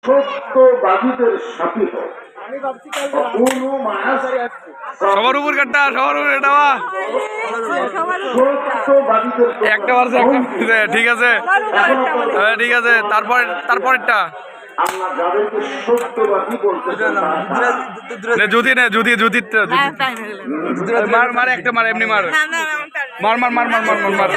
সত্যবাদীদের সাথী হোক। সবার উপর কাটটা, সবার উপর এটা একটা বার ঠিক আছে, ঠিক আছে। তারপরেরটা জুতি নে, জুতি মার একটা মার, এমনি মার মার মার মার মার মার মার মার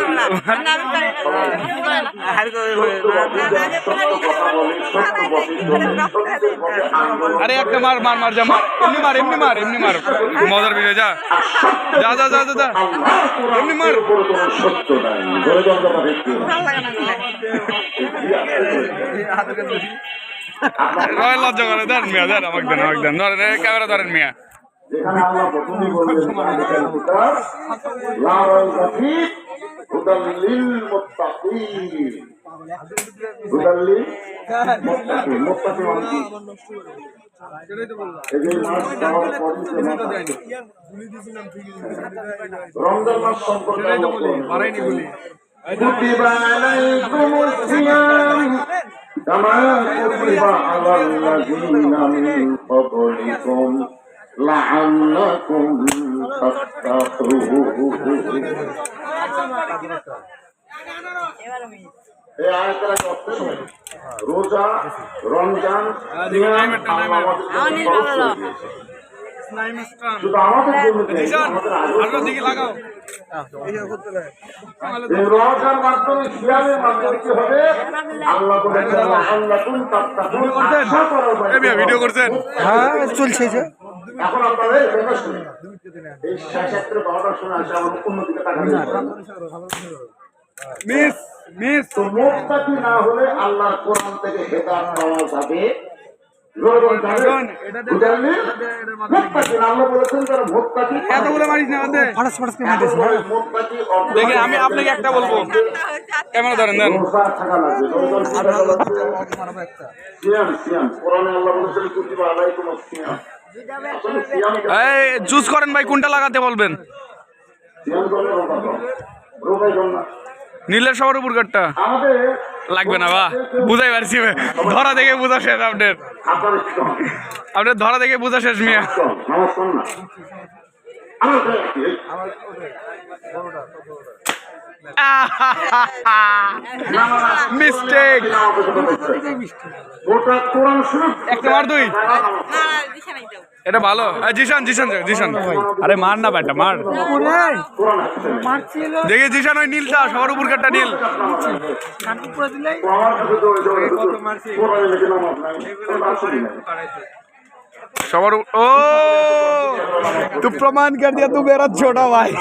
আরে একটা মার মার মার যা মার, এমনি মার মজার বিষয়। যা যা যা যা যা এমনি মার। লজ্জা করে দেন মিয়া, দেন আমাকে, দেন ধরেন ক্যামেরা ধরেন মিয়া। রমজান মাস সম্পর্কে كتب عليكم الصيام كما كتب على الذين من قبلكم لعلكم تتقون। রোজা, রমজান, শুধু আমাদের রোজার মাধ্যমে সিয়ামের মাধ্যমে কি হবে? আল্লাহ ভিডিও করছেন, হ্যাঁ চলছে। এখন আপনাদের এই শাস্ত্রে 12টার সময় আসে আমার অন্যদিকে মিস তো মুত্তাকি না হলে আল্লাহর কোরআন থেকে হেদায়েত পাওয়া যাবে। দেখে আমি আপনাকে একটা বলবো, কেমন ধরেন দেন চুজ করেন ভাই, কোনটা লাগাতে বলবেন? নীলের সবার উপর কাটটা লাগবে না, বা বুঝাই পারছি, ধরা দেখে বোঝা শেষ। আপনার ধরা দেখে বোঝা শেষ মিয়া। মিস্টেক, একটা মার দুই, এটা ভালো। জিশান আরে মার না ব্যাটা, মার দেখে জিশান ওই নীলটা সবার উপর কাটটা নীল। सबर ओ तू प्रमाण कर दिया, तू मेरा छोटा भाई।